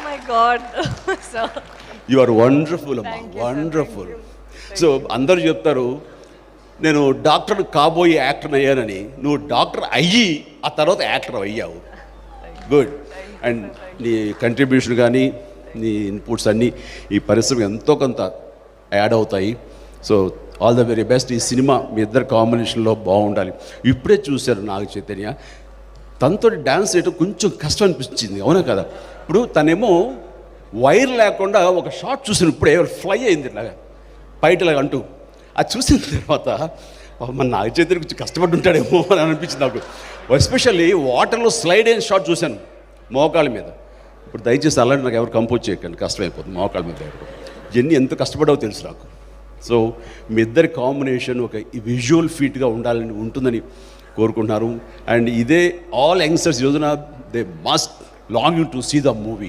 My God sir. You are wonderful అమ్మా, wonderful. So అందరూ చెప్తారు నేను డాక్టర్ కాబోయే యాక్టర్ అయ్యానని. నువ్వు డాక్టర్ అయ్యి ఆ తర్వాత యాక్టర్ అయ్యావు. గుడ్. అండ్ నీ కంట్రిబ్యూషన్ కానీ నీ ఇన్పుట్స్ అన్నీ ఈ పరిశ్రమ ఎంతో కొంత యాడ్ అవుతాయి. So all the very best. ఈ సినిమా మీ ఇద్దరు కాంబినేషన్లో బాగుండాలి. ఇప్పుడే చూశారు నాగ చైతన్య, తనతో డ్యాన్స్ చేయడం కొంచెం కష్టం అనిపించింది, అవునా కదా? ఇప్పుడు తనేమో వైర్ లేకుండా ఒక షాట్ చూసిన ఇప్పుడే ఫ్లై అయింది ఇలాగా బయటలాగా అంటూ. అది చూసిన తర్వాత మన నాగ చైతన్య కొంచెం కష్టపడి ఉంటాడేమో అని అనిపించింది నాకు. ఎస్పెషల్లీ వాటర్లో స్లైడ్ అయిన షాట్ చూశాను మోకాళ్ళ మీద. ఇప్పుడు దయచేసి అలాంటి నాకు ఎవరు కంపోజ్ చేయకండి, కష్టమైపోతుంది మోకాళ్ళ మీద. ఇవన్నీ ఎంత కష్టపడావో తెలుసు నాకు. సో మీ ఇద్దరి కాంబినేషన్ ఒక విజువల్ ఫీట్గా ఉండాలని ఉంటుందని కోరుకుంటున్నారు. అండ్ ఇదే ఆల్ యంగ్స్టర్స్ ఈ రోజున they must longing to see the movie.